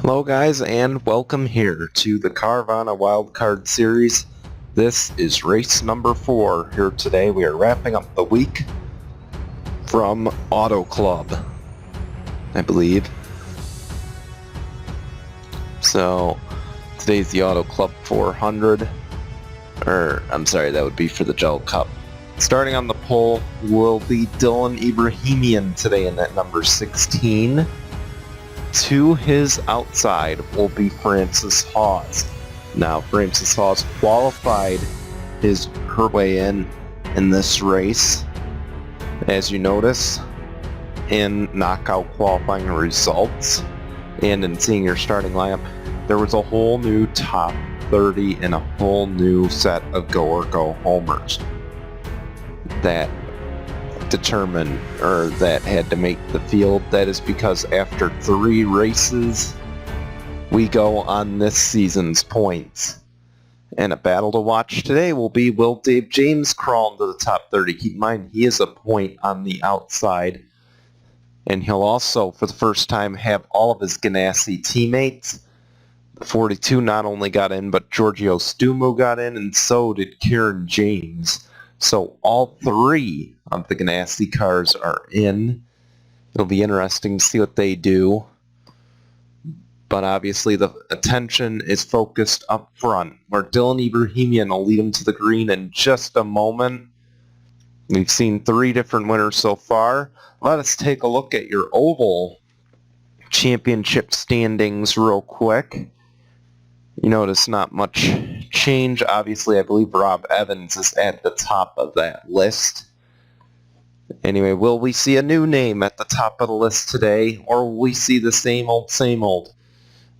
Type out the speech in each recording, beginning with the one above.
Hello guys, and welcome here to the Carvana Wildcard Series. This is race number 4 here today. We are wrapping up the week from Auto Club, I believe. So today's the Auto Club 400, or I'm sorry, that would be for the Gel Cup. Starting on the pole will be Dylan Ibrahimian today in that number 16. To his outside will be Frances Hawes. Now, Frances Hawes qualified her way in this race, as you notice, in knockout qualifying results and in seeing your starting lineup. There was a whole new top 30 and a whole new set of go-or-go homers that determined or that had to make the field. That is because after 3 races we go on this season's points, and a battle to watch today will be, will Dave James crawl into the top 30? Keep in mind, he is a point on the outside, and he'll also for the first time have all of his Ganassi teammates. The 42 not only got in, but Giorgio Stumu got in, and so did Kieran James. So all 3 of the Ganassi cars are in. It'll be interesting to see what they do. But obviously the attention is focused up front, where Dylan Ibrahimian will lead him to the green in just a moment. We've seen 3 different winners so far. Let us take a look at your Oval Championship standings real quick. You notice not much change. Obviously, I believe Rob Evans is at the top of that list. Anyway, will we see a new name at the top of the list today, or will we see the same old, same old?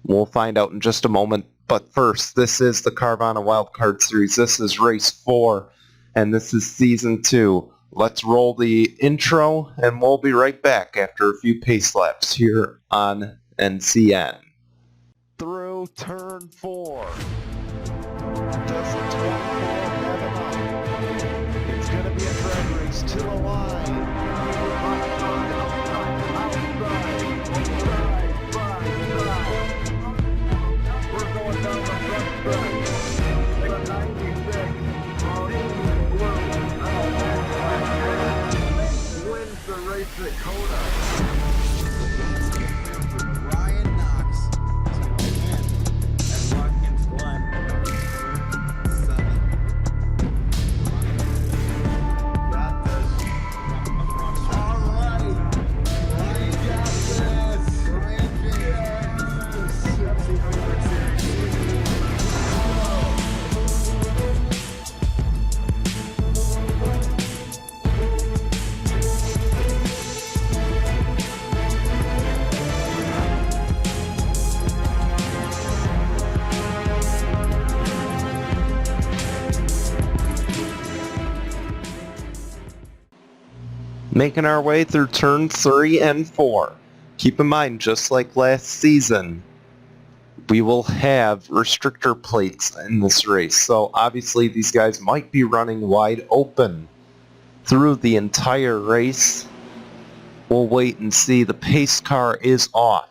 We'll find out in just a moment. But first, this is the Carvana Wildcard Series. This is race 4, and this is season 2. Let's roll the intro, and we'll be right back after a few pace laps here on NCN. Through turn 4. Does the 24 have enough? It's going to be a drag race to the line. We're going down the front stretch. The 96 wins the race at Coda. Making our way through turn 3 and 4. Keep in mind, just like last season, we will have restrictor plates in this race. So obviously these guys might be running wide open through the entire race. We'll wait and see. The pace car is off.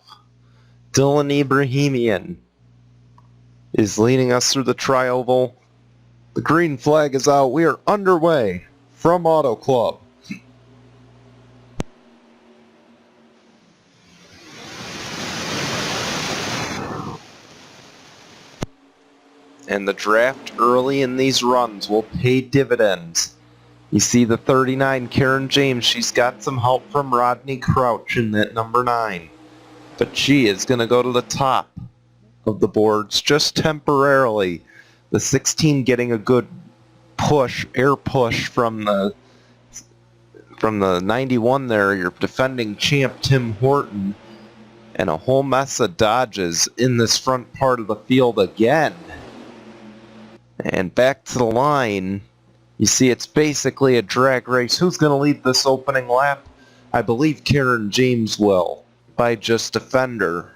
Dylan Ibrahimian is leading us through the tri-oval. The green flag is out. We are underway from Auto Club. And the draft early in these runs will pay dividends. You see the 39, Kieran James, she's got some help from Rodney Crouch in that number 9. But she is going to go to the top of the boards just temporarily. The 16 getting a good push, air push from the 91 there, your defending champ Tim Horton. And a whole mess of dodges in this front part of the field again. And back to the line, you see it's basically a drag race. Who's going to lead this opening lap? I believe Kieran James will, by just a fender.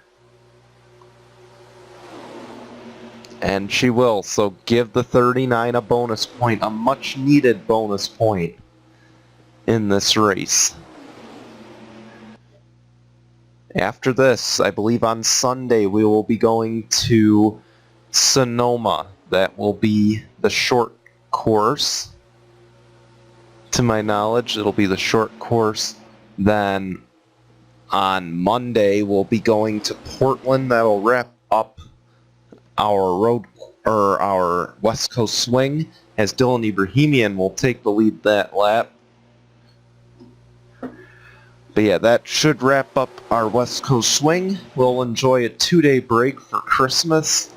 And she will, so give the 39 a bonus point, a much needed bonus point in this race. After this, I believe on Sunday, we will be going to Sonoma. That will be the short course. To my knowledge, it'll be the short course. Then on Monday, we'll be going to Portland. That'll wrap up our road or our West Coast swing, as Dylan Ibrahimian will take the lead that lap. But yeah, that should wrap up our West Coast swing. We'll enjoy a 2-day break for Christmas,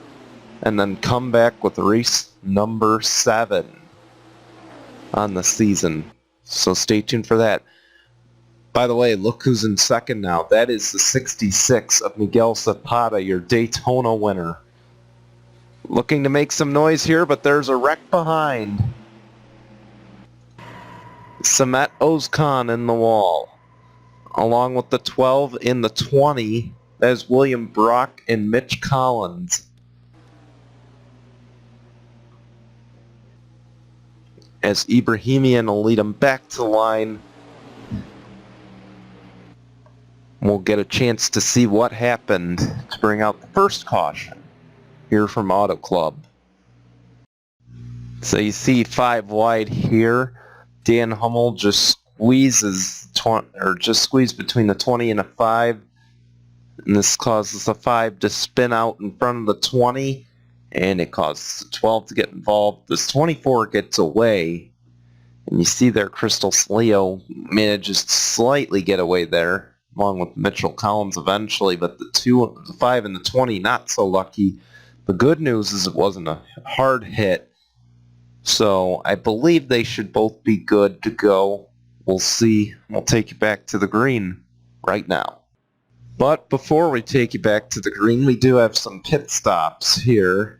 and then come back with race number 7 on the season. So stay tuned for that. By the way, look who's in second now. That is the 66 of Miguel Zapata, your Daytona winner. Looking to make some noise here, but there's a wreck behind. Samet Ozkan in the wall. Along with the 12 in the 20, that is William Brock and Mitch Collins. As Ibrahimian will lead him back to the line. We'll get a chance to see what happened to bring out the first caution here from Auto Club. So you see 5 wide here. Dan Hummel just squeezed between the 20 and a 5. And this causes the 5 to spin out in front of the 20. And it causes the 12 to get involved. This 24 gets away. And you see there Crystal Leo manages to slightly get away there, along with Mitchell Collins eventually. But the 5 and the 20 not so lucky. The good news is it wasn't a hard hit. So I believe they should both be good to go. We'll see. We'll take you back to the green right now. But before we take you back to the green, we do have some pit stops here.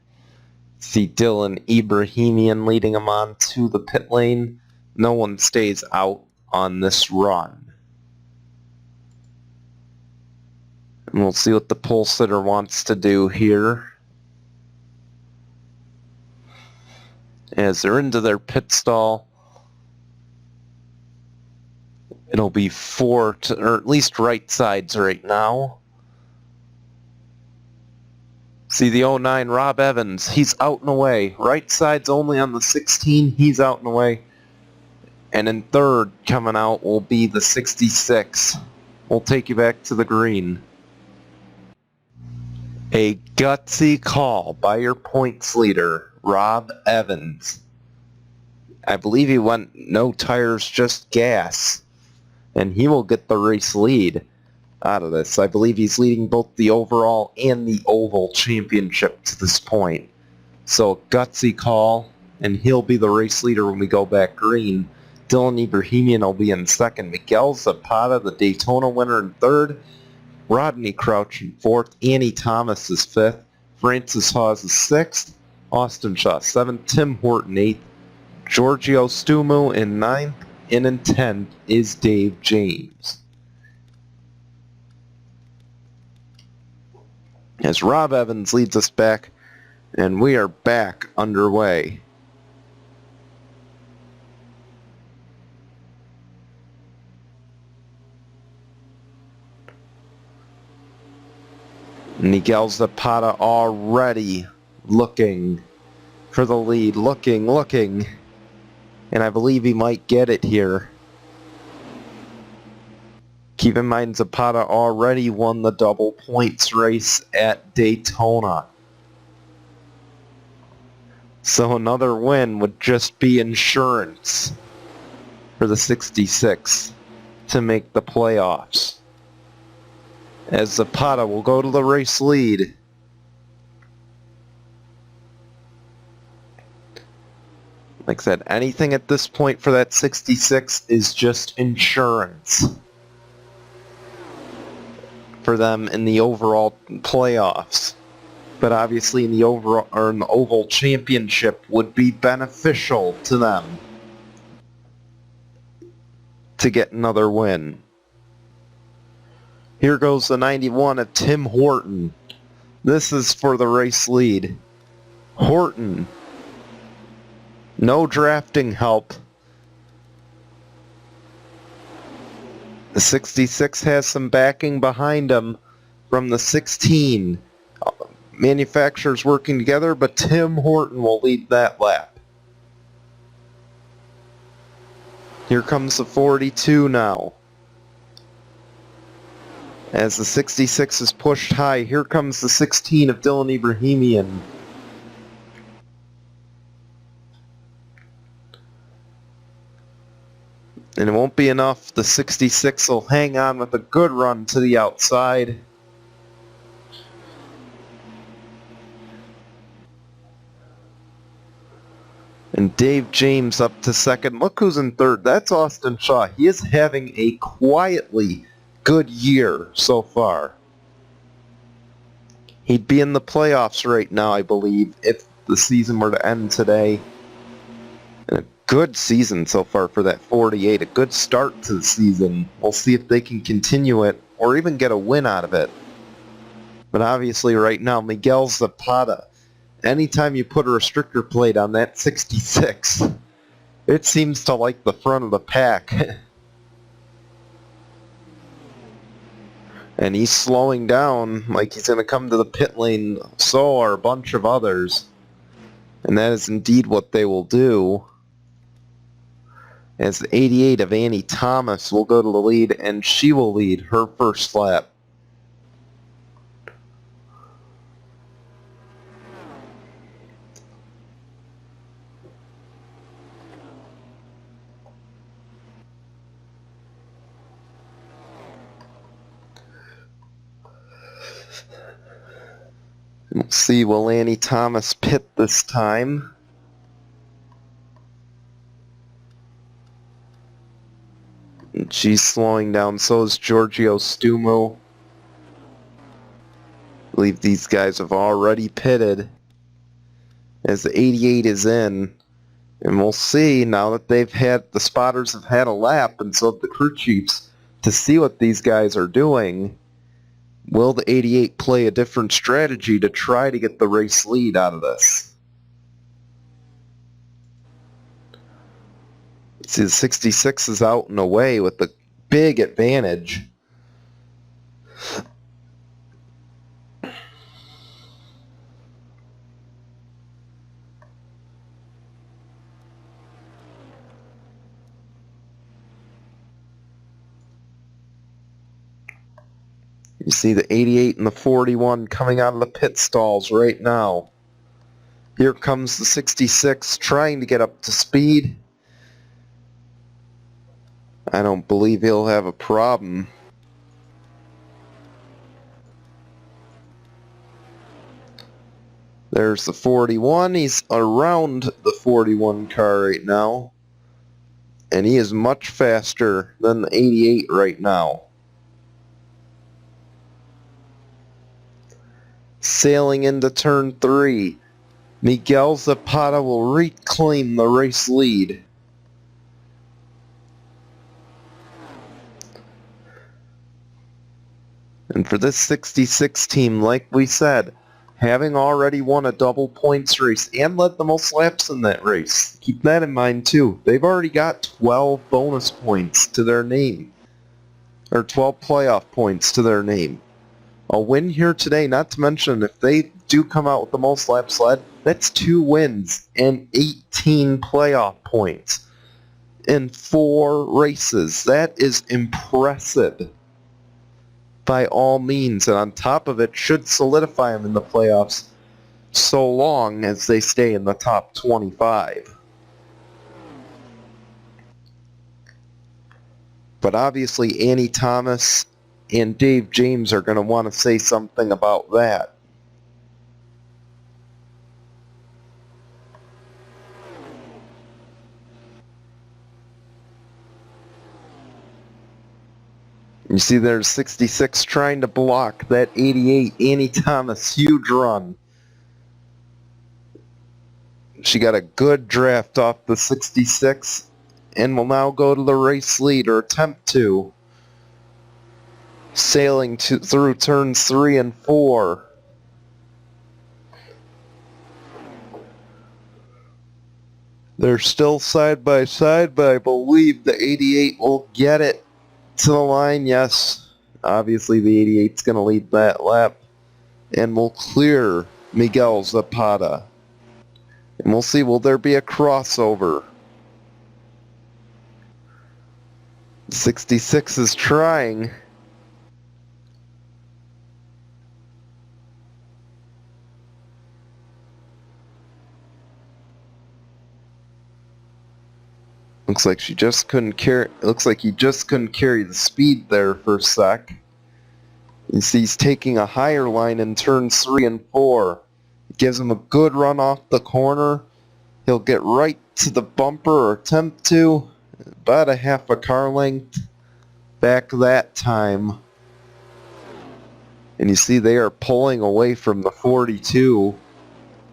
See Dylan Ibrahimian leading him on to the pit lane. No one stays out on this run. And we'll see what the pole sitter wants to do here. As they're into their pit stall, it'll be 4, or at least right sides right now. See the 09 Rob Evans, he's out and away. Right sides only on the 16, he's out and away. And in third coming out will be the 66. We'll take you back to the green. A gutsy call by your points leader, Rob Evans. I believe he went no tires, just gas. And he will get the race lead out of this. I believe he's leading both the overall and the oval championship to this point. So gutsy call, and he'll be the race leader when we go back green. Dylan Ibrahimian will be in second. Miguel Zapata, the Daytona winner, in third. Rodney Crouch in fourth. Annie Thomas is fifth. Francis Hawes is sixth. Austin Shaw seventh. Tim Horton eighth. Giorgio Stumu in ninth. And in 10th is Dave James. As Rob Evans leads us back, and we are back underway. Miguel Zapata already looking for the lead, looking. And I believe he might get it here. Keep in mind Zapata already won the double points race at Daytona. So another win would just be insurance for the 66 to make the playoffs. As Zapata will go to the race lead. Like I said, anything at this point for that 66 is just insurance for them in the overall playoffs. But obviously in the overall or in the oval championship would be beneficial to them to get another win. Here goes the 91 of Tim Horton. This is for the race lead. Horton. No drafting help. The 66 has some backing behind him from the 16. Manufacturers working together, but Tim Horton will lead that lap. Here comes the 42 now. As the 66 is pushed high, here comes the 16 of Dylan Ibrahimian. And it won't be enough. The 66 will hang on with a good run to the outside. And Dave James up to second. Look who's in third. That's Austin Shaw. He is having a quietly good year so far. He'd be in the playoffs right now, I believe, if the season were to end today. And a good season so far for that 48. A good start to the season. We'll see if they can continue it or even get a win out of it. But obviously right now, Miguel Zapata, anytime you put a restrictor plate on that 66, it seems to like the front of the pack. And he's slowing down like he's going to come to the pit lane. So are a bunch of others. And that is indeed what they will do. As the 88 of Annie Thomas will go to the lead, and she will lead her first lap. We'll see, will Annie Thomas pit this time? And she's slowing down, so is Giorgio Stumo. I believe these guys have already pitted as the 88 is in. And we'll see, now that the spotters have had a lap, and so have the crew chiefs, to see what these guys are doing. Will the 88 play a different strategy to try to get the race lead out of this? See, the 66 is out and away with a big advantage. You see the 88 and the 41 coming out of the pit stalls right now. Here comes the 66 trying to get up to speed. I don't believe he'll have a problem. There's the 41. He's around the 41 car right now. And he is much faster than the 88 right now. Sailing into turn 3, Miguel Zapata will reclaim the race lead. And for this 66 team, like we said, having already won a double points race and led the most laps in that race, keep that in mind too. They've already got 12 bonus points to their name, or 12 playoff points to their name. A win here today, not to mention if they do come out with the most laps led, that's 2 wins and 18 playoff points in 4 races. That is impressive by all means, and on top of it, should solidify them in the playoffs so long as they stay in the top 25. But obviously Annie Thomas and Dave James are going to want to say something about that. You see there's 66 trying to block that 88. Annie Thomas, huge run. She got a good draft off the 66 and will now go to the race lead, or attempt to. Sailing through turns 3 and 4. They're still side by side, but I believe the 88 will get it to the line, yes. Obviously the 88's going to lead that lap. And will clear Miguel Zapata. And we'll see, will there be a crossover? 66 is trying. Looks like she just couldn't carry. Looks like he just couldn't carry the speed there for a sec. You see, he's taking a higher line in turns 3 and 4. It gives him a good run off the corner. He'll get right to the bumper, or attempt to. About a half a car length back that time. And you see they are pulling away from the 42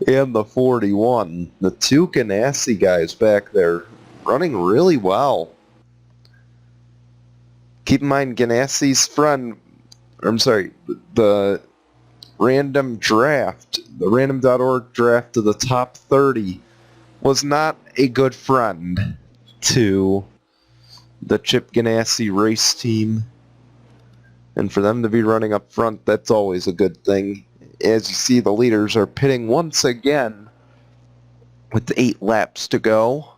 and the 41. The two Ganassi guys back there running really well. Keep in mind, Ganassi's friend, the random draft, the random.org draft of the top 30 was not a good friend to the Chip Ganassi race team. And for them to be running up front, that's always a good thing. As you see, the leaders are pitting once again with 8 laps to go.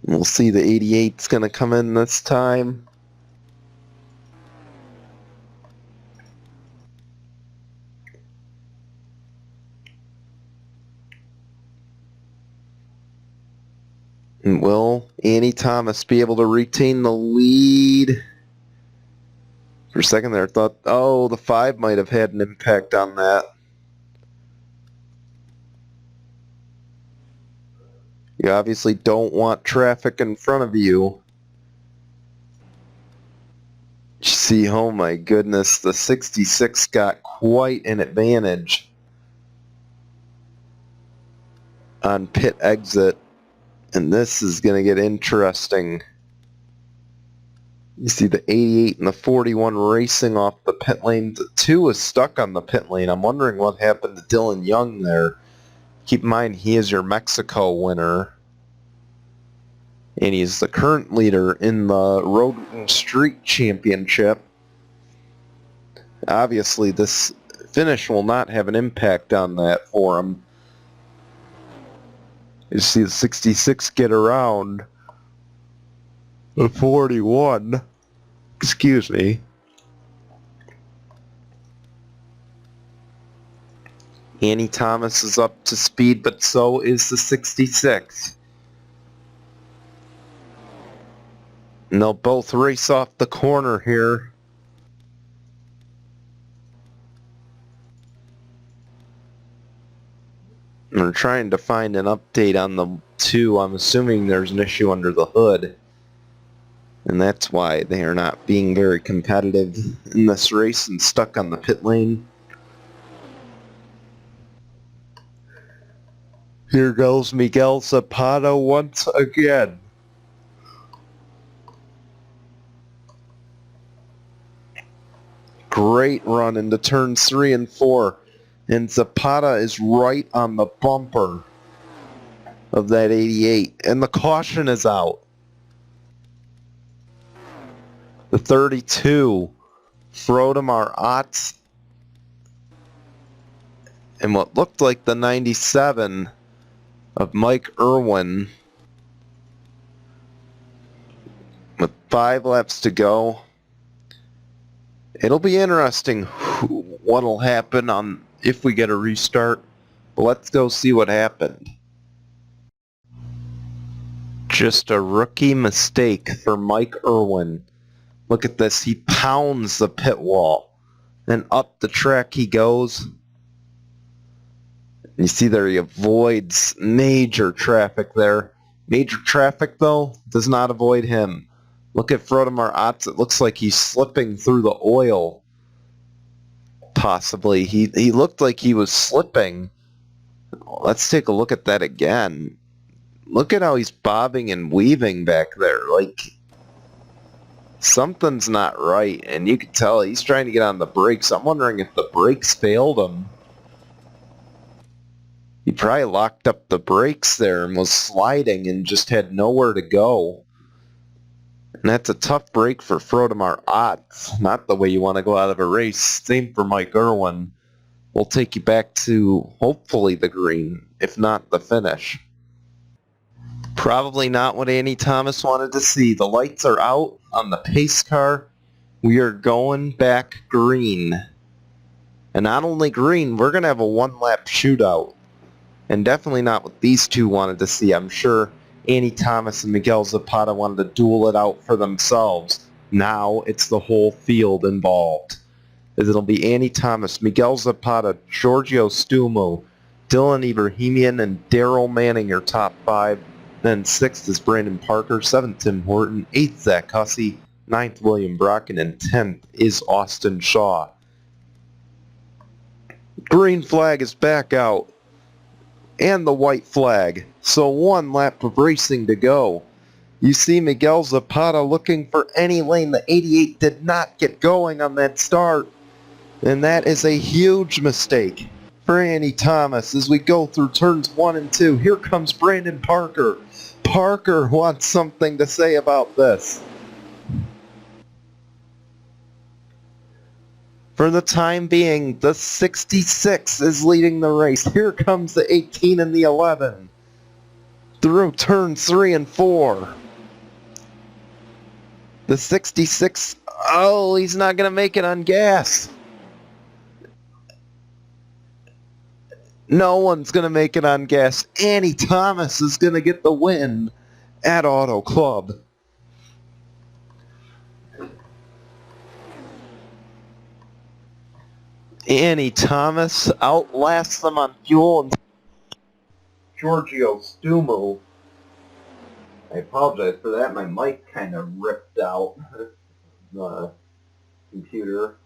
We'll see the 88's going to come in this time. And will Annie Thomas be able to retain the lead? For a second there, I thought, oh, the 5 might have had an impact on that. You obviously don't want traffic in front of you. See, oh my goodness, the 66 got quite an advantage on pit exit. And this is going to get interesting. You see the 88 and the 41 racing off the pit lane. The 2 is stuck on the pit lane. I'm wondering what happened to Dylan Young there. Keep in mind, he is your Mexico winner. And he's the current leader in the Road and Street Championship. Obviously, this finish will not have an impact on that for him. You see the 66 get around the 41. Excuse me. Annie Thomas is up to speed, but so is the 66. And they'll both race off the corner here. We're trying to find an update on the 2. I'm assuming there's an issue under the hood. And that's why they are not being very competitive in this race and stuck on the pit lane. Here goes Miguel Zapata once again. Great run into turns 3 and 4. And Zapata is right on the bumper of that 88. And the caution is out. The 32, Frodemar Otts, and what looked like the 97 of Mike Irwin. With 5 laps to go. It'll be interesting what'll happen on if we get a restart. But let's go see what happened. Just a rookie mistake for Mike Irwin. Look at this. He pounds the pit wall. Then up the track he goes. You see there he avoids major traffic there. Major traffic, though, does not avoid him. Look at Frodemar Otts. It looks like he's slipping through the oil. possibly. He looked like he was slipping. Let's take a look at that again. Look at how he's bobbing and weaving back there. Like, something's not right, and you can tell he's trying to get on the brakes. I'm wondering if the brakes failed him. He probably locked up the brakes there and was sliding and just had nowhere to go. And that's a tough break for Frodemar Ott. Not the way you want to go out of a race. Same for Mike Irwin. We'll take you back to, hopefully, the green, if not the finish. Probably not what Annie Thomas wanted to see. The lights are out on the pace car. We are going back green. And not only green, we're going to have a one-lap shootout. And definitely not what these two wanted to see. I'm sure Annie Thomas and Miguel Zapata wanted to duel it out for themselves. Now it's the whole field involved. It'll be Annie Thomas, Miguel Zapata, Giorgio Stumo, Dylan Ibrahimian, and Daryl Manning are top 5. Then 6th is Brandon Parker, 7th Tim Horton, 8th Zach Hussey, 9th William Brocken, and 10th is Austin Shaw. Green flag is back out. And the white flag. So one lap of racing to go. You see Miguel Zapata looking for any lane. The 88 did not get going on that start. And that is a huge mistake for Annie Thomas as we go through turns 1 and 2. Here comes Brandon Parker. Parker wants something to say about this. For the time being, the 66 is leading the race. Here comes the 18 and the 11. Through turns 3 and 4. The 66, oh, he's not going to make it on gas. No one's going to make it on gas. Annie Thomas is going to get the win at Auto Club. Annie Thomas outlasts them on fuel, and Giorgio Stumo. I apologize for that. My mic kind of ripped out the computer.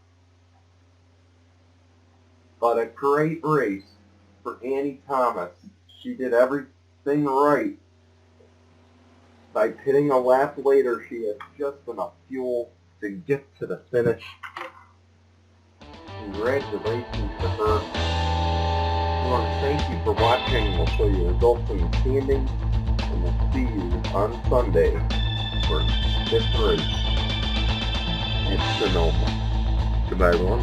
But a great race for Annie Thomas. She did everything right. By pitting a lap later, she had just enough fuel to get to the finish. Congratulations to her. I want to thank you for watching. We'll show you results from the standings, and we'll see you on Sunday for 5th race at Sonoma. Goodbye, everyone.